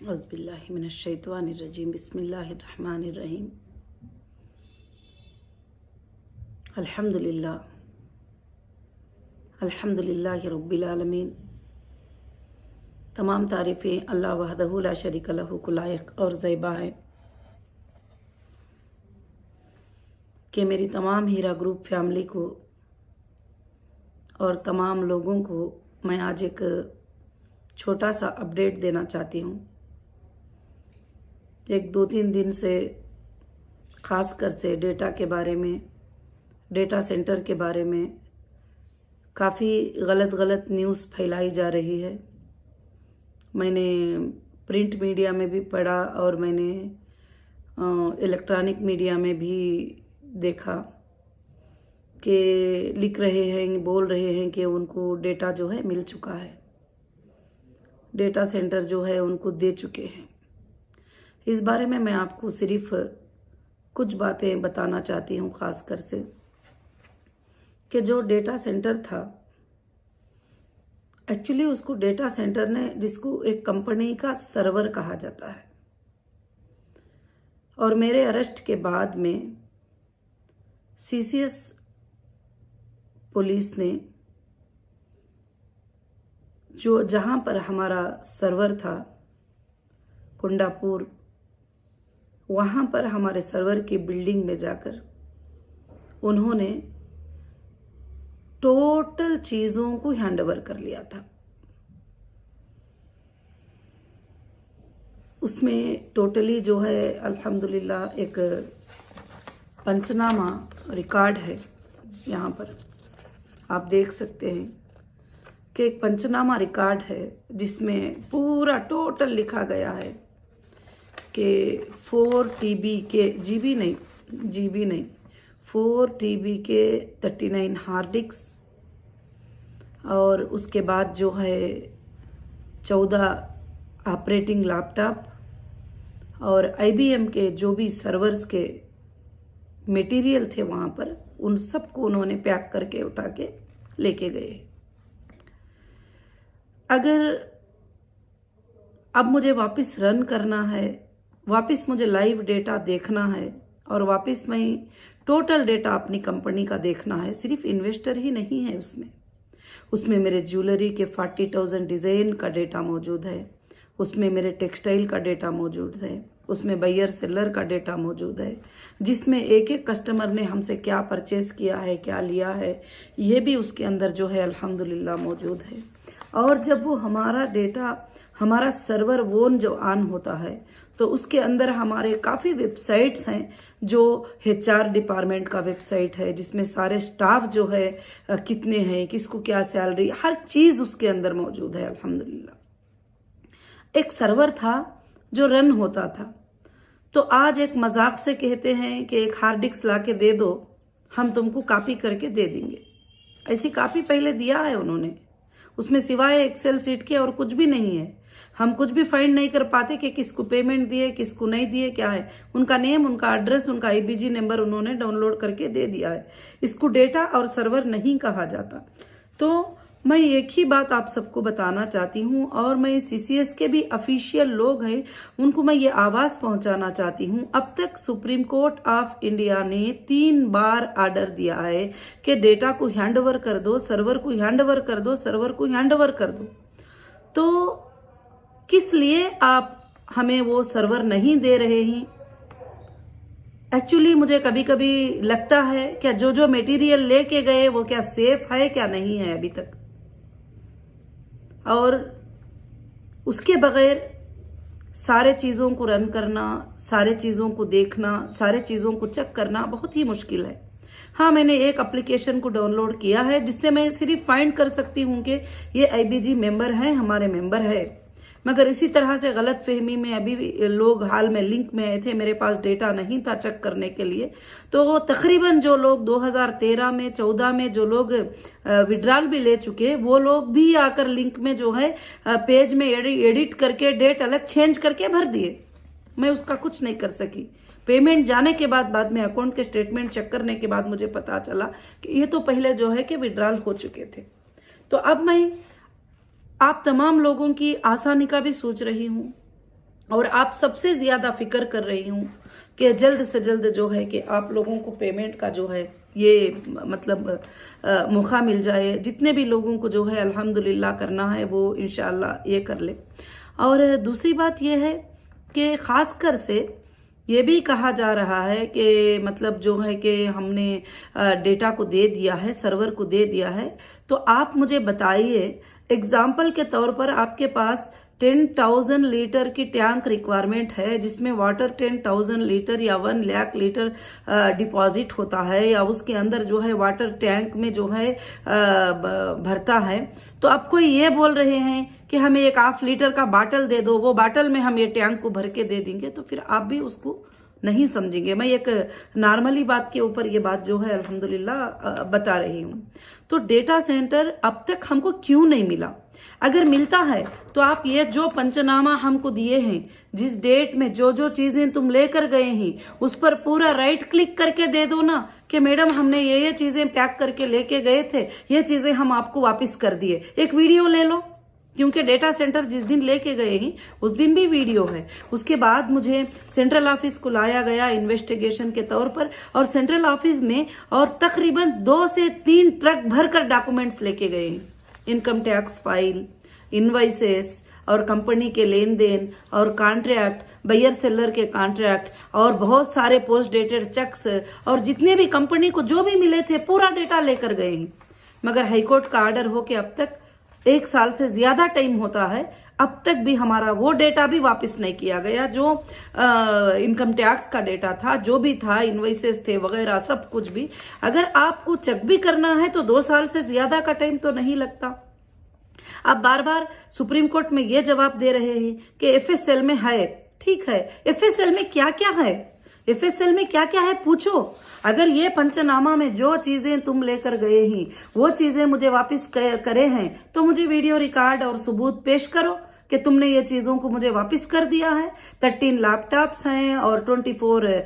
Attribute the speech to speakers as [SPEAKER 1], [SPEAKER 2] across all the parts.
[SPEAKER 1] औज़ुबिल्लाहि मिनश्शैतानिर्रजीम बिस्मिल्लाहिर्रहमानिर्रहीम। अल्हम्दुलिल्लाहि रब्बिल आलमीन। तमाम तारीफ़ें अल्लाह वहदहू ला शरीक लहू को लायक और ज़ैबा है कि मेरी तमाम हीरा ग्रुप फैमिली को और तमाम लोगों को मैं आज एक छोटा सा अपडेट देना चाहती हूँ। एक 2-3 दिन से ख़ास कर से डेटा के बारे में, डेटा सेंटर के बारे में काफ़ी गलत न्यूज़ फैलाई जा रही है। मैंने प्रिंट मीडिया में भी पढ़ा और मैंने इलेक्ट्रॉनिक मीडिया में भी देखा कि लिख रहे हैं, बोल रहे हैं कि उनको डेटा जो है मिल चुका है, डेटा सेंटर जो है उनको दे चुके हैं। इस बारे में मैं आपको सिर्फ कुछ बातें बताना चाहती हूँ, ख़ास कर से कि जो डेटा सेंटर था, एक्चुअली उसको डेटा सेंटर ने, जिसको एक कंपनी का सर्वर कहा जाता है, और मेरे अरेस्ट के बाद में सीसीएस पुलिस ने जो जहाँ पर हमारा सर्वर था कुंडापुर, वहाँ पर हमारे सर्वर की बिल्डिंग में जाकर उन्होंने टोटल चीज़ों को हैंडओवर कर लिया था। उसमें टोटली जो है अल्हम्दुलिल्लाह एक पंचनामा रिकॉर्ड है। यहाँ पर आप देख सकते हैं कि एक पंचनामा रिकॉर्ड है जिसमें पूरा टोटल लिखा गया है कि 4 TB के जीबी नहीं 4 TB के 39 हार्ड डिस्क और उसके बाद जो है 14 ऑपरेटिंग लैपटॉप और IBM के जो भी सर्वर्स के मटेरियल थे वहाँ पर, उन सबको उन्होंने पैक करके उठा के लेके गए। अगर अब मुझे वापस रन करना है, वापस मुझे लाइव डेटा देखना है और वापस मैं टोटल डेटा अपनी कंपनी का देखना है, सिर्फ इन्वेस्टर ही नहीं है उसमें मेरे ज्वेलरी के 40,000 डिज़ाइन का डेटा मौजूद है, उसमें मेरे टेक्सटाइल का डेटा मौजूद है, उसमें बायर सेलर का डेटा मौजूद है, जिसमें एक एक कस्टमर ने हमसे क्या परचेस किया है, क्या लिया है, ये भी उसके अंदर जो है अल्हम्दुलिल्लाह मौजूद है। और जब वो हमारा डेटा, हमारा सर्वर वोन जो ऑन होता है तो उसके अंदर हमारे काफ़ी वेबसाइट्स हैं, जो HR डिपार्टमेंट का वेबसाइट है जिसमें सारे स्टाफ जो है कितने हैं, किसको क्या सैलरी, हर चीज़ उसके अंदर मौजूद है अल्हम्दुलिल्लाह। एक सर्वर था जो रन होता था, तो आज एक मजाक से कहते हैं कि एक हार्ड डिस्क ला के दे दो, हम तुमको कॉपी करके दे देंगे। ऐसी कॉपी पहले दिया है उन्होंने, उसमें सिवाय एक्सेल सीट के और कुछ भी नहीं है। हम कुछ भी फाइंड नहीं कर पाते कि किसको पेमेंट दिए, किसको नहीं दिए, क्या है उनका नेम, उनका एड्रेस, उनका IBG नंबर उन्होंने डाउनलोड करके दे दिया है। इसको डेटा और सर्वर नहीं कहा जाता। तो मैं एक ही बात आप सबको बताना चाहती हूँ, और मैं CCS के भी ऑफिशियल लोग हैं उनको मैं ये आवाज़ पहुंचाना चाहती हूँ। अब तक सुप्रीम कोर्ट ऑफ इंडिया ने 3 बार ऑर्डर दिया है कि डेटा को हैंडओवर कर दो, सर्वर को हैंडओवर कर दो, सर्वर को हैंडओवर कर दो। तो किस लिए आप हमें वो सर्वर नहीं दे रहे हैं? एक्चुअली मुझे कभी कभी लगता है क्या जो मटेरियल लेके गए वो क्या सेफ है, क्या नहीं है अभी तक, और उसके बगैर सारे चीज़ों को रन करना, सारे चीज़ों को देखना, सारे चीज़ों को चेक करना बहुत ही मुश्किल है। हाँ, मैंने एक एप्लीकेशन को डाउनलोड किया है जिससे मैं सिर्फ फाइंड कर सकती हूँ कि ये IBG मेंबर है, हमारे मेंबर है। मगर इसी तरह से गलत फहमी में अभी भी लोग हाल में लिंक में आए थे, मेरे पास डेटा नहीं था चेक करने के लिए। तो तकरीबन जो लोग 2013 में 14 में जो लोग विड्रॉल भी ले चुके, वो लोग भी आकर लिंक में जो है पेज में एडिट करके डेट अलग चेंज करके भर दिए। मैं उसका कुछ नहीं कर सकी। पेमेंट जाने के बाद में अकाउंट के स्टेटमेंट चेक करने के बाद मुझे पता चला कि ये तो पहले जो है कि विड्रॉल हो चुके थे। तो अब मैं आप तमाम लोगों की आसानी का भी सोच रही हूँ और आप सबसे ज्यादा फिक्र कर रही हूँ कि जल्द से जल्द जो है कि आप लोगों को पेमेंट का जो है ये मतलब मौका मिल जाए। जितने भी लोगों को जो है अल्हम्दुलिल्लाह करना है वो इंशाअल्लाह ये कर ले। और दूसरी बात ये है कि खासकर से ये भी कहा जा रहा है कि मतलब जो है कि हमने डेटा को दे दिया है, सर्वर को दे दिया है। तो आप मुझे बताइए, एग्जाम्पल के तौर पर आपके पास 10,000 लीटर की टैंक रिक्वायरमेंट है, जिसमें वाटर 10,000 लीटर या 1 लाख लीटर डिपॉजिट होता है, या उसके अंदर जो है वाटर टैंक में जो है भरता है। तो आप कोई ये बोल रहे हैं कि हमें एक ½ लीटर का बाटल दे दो, वो बाटल में हम ये टैंक को भर के दे देंगे, तो फिर आप भी उसको नहीं समझेंगे। मैं एक नॉर्मली बात के ऊपर ये बात जो है अल्हम्दुलिल्लाह बता रही हूँ। तो डेटा सेंटर अब तक हमको क्यों नहीं मिला? अगर मिलता है तो आप ये जो पंचनामा हमको दिए हैं, जिस डेट में जो जो चीजें तुम लेकर गए हैं, उस पर पूरा राइट क्लिक करके दे दो ना कि मैडम हमने ये चीजें पैक करके लेके गए थे, ये चीजें हम आपको वापस कर दिए। एक वीडियो ले लो, क्योंकि डेटा सेंटर जिस दिन लेके गए हैं उस दिन भी वीडियो है। उसके बाद मुझे सेंट्रल ऑफिस को लाया गया इन्वेस्टिगेशन के तौर पर, और सेंट्रल ऑफिस में और तकरीबन 2 से 3 ट्रक भरकर डॉक्यूमेंट्स लेके गए हैं। इनकम टैक्स फाइल, इनवाइसेस और कंपनी के लेन देन और कॉन्ट्रैक्ट, बायर सेलर के कॉन्ट्रैक्ट और बहुत सारे पोस्ट डेटेड चेक्स और जितने भी कंपनी को जो भी मिले थे पूरा डेटा लेकर गए हैं। मगर हाईकोर्ट का ऑर्डर हो के अब तक 1 साल से ज्यादा टाइम होता है, अब तक भी हमारा वो डेटा भी वापस नहीं किया गया जो इनकम टैक्स का डेटा था, जो भी था, इनवॉइसेस थे वगैरह सब कुछ भी। अगर आपको चेक भी करना है तो 2 साल से ज्यादा का टाइम तो नहीं लगता। आप बार बार सुप्रीम कोर्ट में ये जवाब दे रहे हैं कि एफएसएल में है। ठीक है, एफएसएल में क्या क्या है, एफएसएल में क्या क्या है पूछो। अगर ये पंचनामा में जो चीजें तुम लेकर गए हैं वो चीजें मुझे वापस करे हैं तो मुझे वीडियो रिकॉर्ड और सबूत पेश करो कि तुमने ये चीजों को मुझे वापस कर दिया है। 13 लैपटॉप्स हैं और 24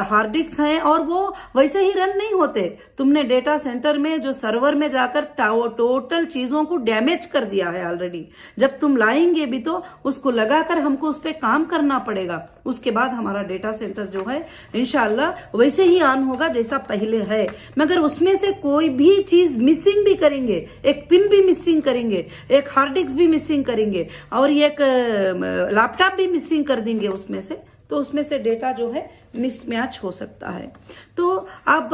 [SPEAKER 1] हार्ड डिस्क हैं, और वो वैसे ही रन नहीं होते। तुमने डेटा सेंटर में जो सर्वर में जाकर टोटल चीजों को डैमेज कर दिया है ऑलरेडी। जब तुम लाएंगे भी तो उसको लगाकर हमको उस पर काम करना पड़ेगा। उसके बाद हमारा डेटा सेंटर जो है इंशाल्लाह वैसे ही ऑन होगा जैसा पहले है। मगर उसमें से कोई भी चीज मिसिंग भी करेंगे, एक पिन भी मिसिंग करेंगे, एक हार्ड डिस्क भी मिसिंग करेंगे और एक लैपटॉप भी मिसिंग कर देंगे उसमें से, तो उसमें से डेटा जो है मिसमैच हो सकता है। तो अब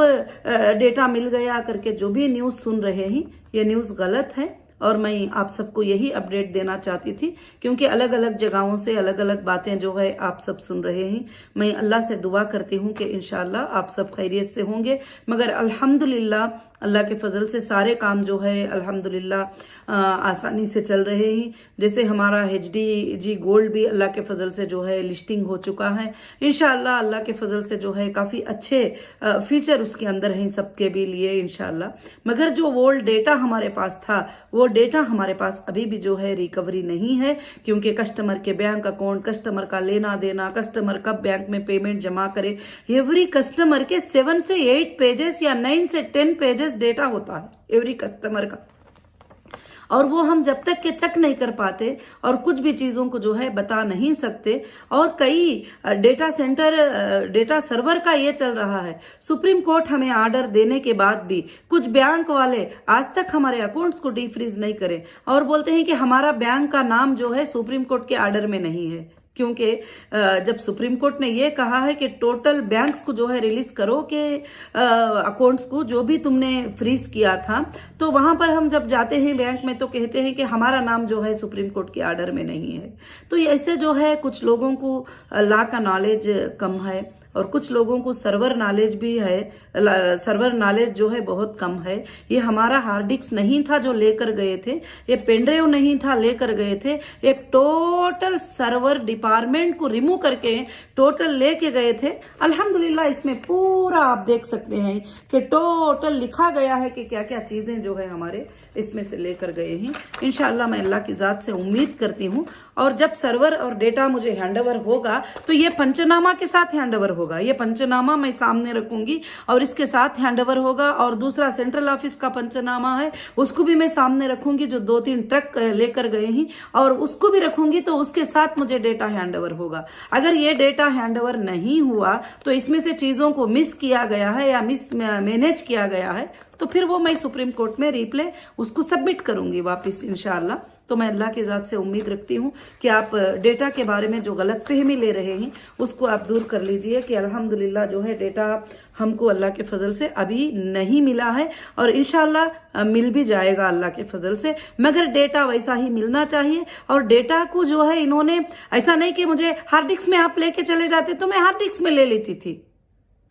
[SPEAKER 1] डेटा मिल गया करके जो भी न्यूज सुन रहे हैं ये न्यूज गलत है, और मैं आप सबको यही अपडेट देना चाहती थी, क्योंकि अलग अलग जगहों से अलग अलग बातें जो है आप सब सुन रहे हैं। मैं अल्लाह से दुआ करती हूँ कि इंशाल्लाह आप सब खैरियत से होंगे। मगर अल्हम्दुलिल्लाह अल्लाह के फजल से सारे काम जो है अल्हम्दुलिल्लाह आसानी से चल रहे हैं। जैसे हमारा HDG गोल्ड भी अल्लाह के फजल से जो है लिस्टिंग हो चुका है। इंशाअल्लाह अल्लाह के फजल से जो है काफी अच्छे फीचर उसके अंदर हैं सबके भी लिए इंशाअल्लाह। मगर जो ओल्ड डेटा हमारे पास था वो डेटा हमारे पास अभी भी जो है रिकवरी नहीं है, क्योंकि कस्टमर के बैंक अकाउंट, कस्टमर का लेना देना, कस्टमर कब बैंक में पेमेंट जमा करे, एवरी कस्टमर के 7 से 8 पेजेस या 9 से 10 पेजेस डेटा होता है एवरी कस्टमर का। और वो हम जब तक के चेक नहीं कर पाते और कुछ भी चीजों को जो है बता नहीं सकते। और कई डेटा सेंटर डेटा सर्वर का ये चल रहा है, सुप्रीम कोर्ट हमें ऑर्डर देने के बाद भी कुछ बैंक वाले आज तक हमारे अकाउंट्स को डीफ्रीज नहीं करे और बोलते हैं कि हमारा बैंक का नाम जो है सुप्रीम कोर्ट के ऑर्डर में नहीं है। क्योंकि जब सुप्रीम कोर्ट ने ये कहा है कि टोटल बैंक्स को जो है रिलीज करो के अकाउंट्स को जो भी तुमने फ्रीज किया था, तो वहां पर हम जब जाते हैं बैंक में तो कहते हैं कि हमारा नाम जो है सुप्रीम कोर्ट के ऑर्डर में नहीं है। तो ऐसे जो है कुछ लोगों को लॉ का नॉलेज कम है और कुछ लोगों को सर्वर नॉलेज भी है, सर्वर नॉलेज जो है बहुत कम है। ये हमारा हार्ड डिस्क नहीं था जो लेकर गए थे, ये पेनड्राइव नहीं था लेकर गए थे, एक टोटल सर्वर डिपार्टमेंट को रिमूव करके टोटल लेके गए थे। अल्हम्दुलिल्लाह इसमें पूरा आप देख सकते हैं कि टोटल लिखा गया है कि क्या क्या चीजें जो है हमारे इसमें से लेकर गए हैं। इंशाअल्लाह मैं अल्लाह की ज़ात से उम्मीद करती हूँ, और जब सर्वर और डेटा मुझे हैंडओवर होगा तो ये पंचनामा के साथ हैंडओवर होगा। ये पंचनामा मैं सामने रखूंगी और इसके साथ हैंडओवर होगा, और दूसरा सेंट्रल ऑफिस का पंचनामा है उसको भी मैं सामने रखूंगी जो 2-3 ट्रक लेकर गए हैं, और उसको भी रखूंगी, तो उसके साथ मुझे डेटा हैंडओवर होगा। अगर ये डेटा हैंडओवर नहीं हुआ तो इसमें से चीजों को मिस किया गया है या मिस मैनेज किया गया है, तो फिर वो मैं सुप्रीम कोर्ट में रिप्ले उसको सबमिट करूंगी वापस इंशाअल्लाह। तो मैं अल्लाह की ज़ात से उम्मीद रखती हूँ कि आप डेटा के बारे में जो गलतफहमी ले रहे हैं उसको आप दूर कर लीजिए, कि अल्हम्दुलिल्लाह जो है डेटा हमको अल्लाह के फजल से अभी नहीं मिला है, और इंशाअल्लाह मिल भी जाएगा अल्लाह के फजल से, मगर डेटा वैसा ही मिलना चाहिए। और डेटा को जो है इन्होंने ऐसा नहीं कि मुझे हार्ड डिस्क में आप लेके चले जाते तो मैं हार्ड डिस्क में ले लेती थी।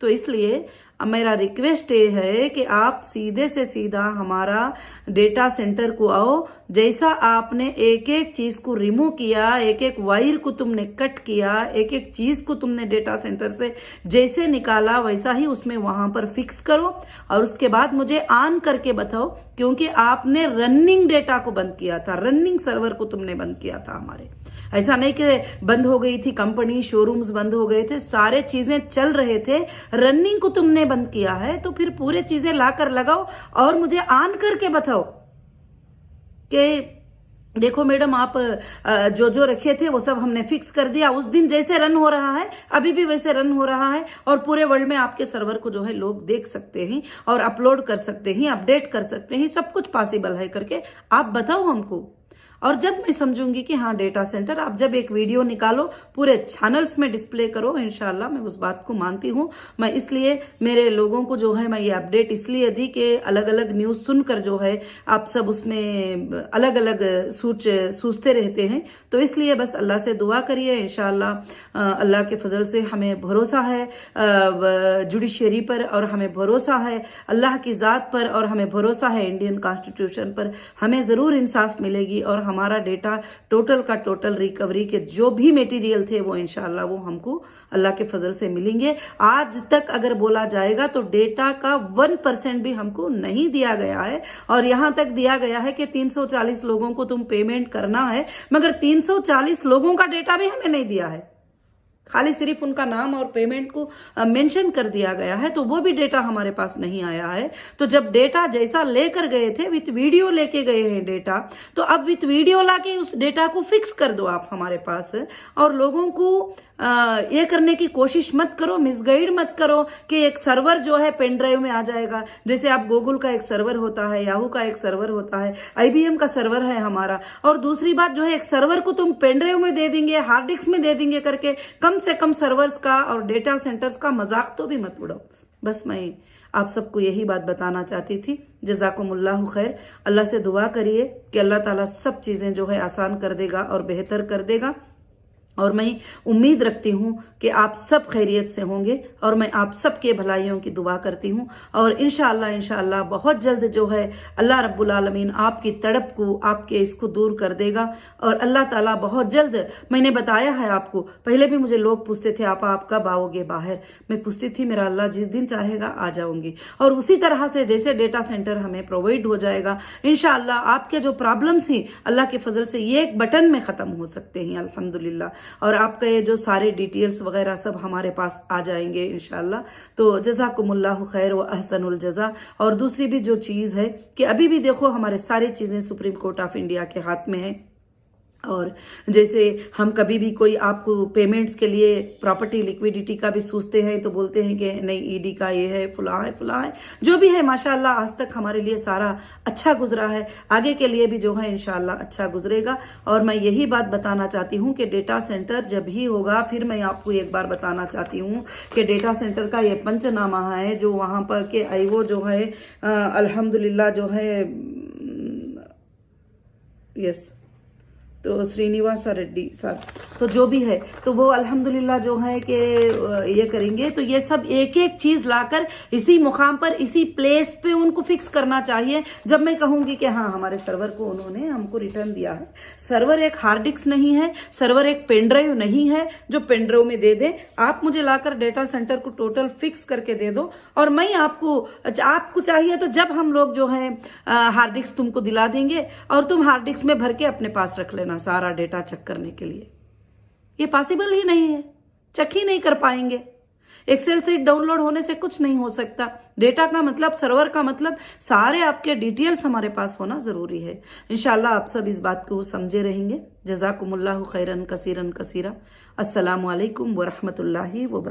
[SPEAKER 1] तो इसलिए मेरा रिक्वेस्ट ये है कि आप सीधे से सीधा हमारा डेटा सेंटर को आओ। जैसा आपने एक एक चीज को रिमूव किया, एक एक वायर को तुमने कट किया, एक एक चीज को तुमने डेटा सेंटर से जैसे निकाला, वैसा ही उसमें वहां पर फिक्स करो, और उसके बाद मुझे ऑन करके बताओ, क्योंकि आपने रनिंग डेटा को बंद किया था, रनिंग सर्वर को तुमने बंद किया था हमारे। ऐसा नहीं कि बंद हो गई थी कंपनी, शोरूम्स बंद हो गए थे, सारे चीजें चल रहे थे, रनिंग को तुमने बंद किया है। तो फिर पूरे चीजें लाकर लगाओ और मुझे ऑन करके बताओ कि देखो मैडम आप जो जो रखे थे वो सब हमने फिक्स कर दिया, उस दिन जैसे रन हो रहा है अभी भी वैसे रन हो रहा है, और पूरे वर्ल्ड में आपके सर्वर को जो है लोग देख सकते हैं और अपलोड कर सकते हैं, अपडेट कर सकते हैं, सब कुछ पॉसिबल है करके आप बताओ हमको। और जब मैं समझूंगी कि हाँ डेटा सेंटर, आप जब एक वीडियो निकालो पूरे चैनल्स में डिस्प्ले करो, इंशाल्लाह मैं उस बात को मानती हूँ। मैं इसलिए मेरे लोगों को जो है मैं ये अपडेट इसलिए दी कि अलग अलग न्यूज सुनकर जो है आप सब उसमें अलग अलग सोचते रहते हैं। तो इसलिए बस अल्लाह से दुआ करिए, इंशाल्लाह अल्लाह के फजल से हमें भरोसा है जुडिशरी पर, और हमें भरोसा है अल्लाह की ज़ात पर, और हमें भरोसा है इंडियन कॉन्स्टिट्यूशन पर। हमें ज़रूर इंसाफ मिलेगी, और हमारा डेटा टोटल का टोटल रिकवरी के जो भी मटेरियल थे वो इंशाल्लाह वो हमको अल्लाह के फजल से मिलेंगे। आज तक अगर बोला जाएगा तो डेटा का 1% भी हमको नहीं दिया गया है, और यहां तक दिया गया है कि 340 लोगों को तुम पेमेंट करना है, मगर 340 लोगों का डेटा भी हमें नहीं दिया है, खाली सिर्फ उनका नाम और पेमेंट को मेंशन कर दिया गया है, तो वो भी डेटा हमारे पास नहीं आया है। तो जब डेटा जैसा लेकर गए थे, विथ वीडियो लेके गए हैं डेटा, तो अब विथ वीडियो लाके उस डेटा को फिक्स कर दो आप हमारे पास, और लोगों को ये करने की कोशिश मत करो, मिसगाइड मत करो कि एक सर्वर जो है पेन ड्राइव में आ जाएगा। जैसे आप गूगल का एक सर्वर होता है, याहू का एक सर्वर होता है, IBM का सर्वर है हमारा, और दूसरी बात जो है एक सर्वर को तुम पेन ड्राइव में दे देंगे, हार्ड डिस्क में दे देंगे करके कम से कम सर्वर्स का और डेटा सेंटर्स का मजाक तो भी मत उड़ाओ। बस मैं आप सबको यही बात बताना चाहती थी। जज़ाकुमुल्लाहु खैर। अल्लाह से दुआ करिए कि अल्लाह ताला सब चीजें जो है आसान कर देगा और बेहतर कर देगा, और मैं उम्मीद रखती हूँ कि आप सब खैरियत से होंगे, और मैं आप सबके भलाइयों की दुआ करती हूँ। और इंशाअल्लाह बहुत जल्द जो है अल्लाह रब्बुल आलमीन आपकी तड़प को, आपके इसको दूर कर देगा, और अल्लाह ताला बहुत जल्द, मैंने बताया है आपको, पहले भी मुझे लोग पूछते थे आप कब आओगे बाहर, मैं पूछती थी मेरा अल्लाह जिस दिन चाहेगा आ जाऊंगी। और उसी तरह से जैसे डेटा सेंटर हमें प्रोवाइड हो जाएगा, इंशाअल्लाह आपके जो प्रॉब्लम्स हैं अल्लाह के फजल से ये एक बटन में खत्म हो सकते हैं अल्हम्दुलिल्लाह, और आपका ये जो सारे डिटेल्स वगैरह सब हमारे पास आ जाएंगे इंशाल्लाह। तो जज़ाकुमुल्लाहु खैर व अहसनुल जज़ा। और दूसरी भी जो चीज़ है कि अभी भी देखो हमारे सारी चीज़ें सुप्रीम कोर्ट ऑफ इंडिया के हाथ में है, और जैसे हम कभी भी कोई आपको पेमेंट्स के लिए प्रॉपर्टी लिक्विडिटी का भी सोचते हैं तो बोलते हैं कि नहीं ईडी का ये है, फुला है, जो भी है माशाल्लाह आज तक हमारे लिए सारा अच्छा गुजरा है, आगे के लिए भी जो है इंशाल्लाह अच्छा गुजरेगा। और मैं यही बात बताना चाहती हूँ कि डेटा सेंटर जब ही होगा, फिर मैं आपको एक बार बताना चाहती हूँ कि डेटा सेंटर का ये पंचनामा है जो वहां पर के आईओ जो है अल्हम्दुलिल्लाह जो है यस, तो श्रीनिवास रेड्डी सर, तो जो भी है तो वो अल्हम्दुलिल्लाह जो है कि ये करेंगे। तो ये सब एक एक चीज लाकर इसी मुकाम पर इसी प्लेस पे उनको फिक्स करना चाहिए। जब मैं कहूंगी कि हाँ हमारे सर्वर को उन्होंने हमको रिटर्न दिया है, सर्वर एक हार्ड डिस्क नहीं है, सर्वर एक पेन ड्राइव नहीं है जो पेन ड्राइव में दे दे। आप मुझे लाकर डेटा सेंटर को टोटल फिक्स करके दे दो और मैं आपको चाहिए तो जब हम लोग जो है हार्ड डिस्क तुमको दिला देंगे और तुम हार्ड डिस्क में भर के अपने पास रख लेना सारा डेटा चेक करने के लिए। ये पॉसिबल ही नहीं है, चेक ही नहीं कर पाएंगे। एक्सेल सीट डाउनलोड होने से कुछ नहीं हो सकता। डेटा का मतलब, सर्वर का मतलब सारे आपके डिटेल्स हमारे पास होना जरूरी है। इंशाल्लाह आप सब इस बात को समझे रहेंगे। जज़ाकुमुल्लाहु खैरन कसीरन कसीरा। अस्सलामु अलैकुम व रहमतुल्लाहि व बरकातहू।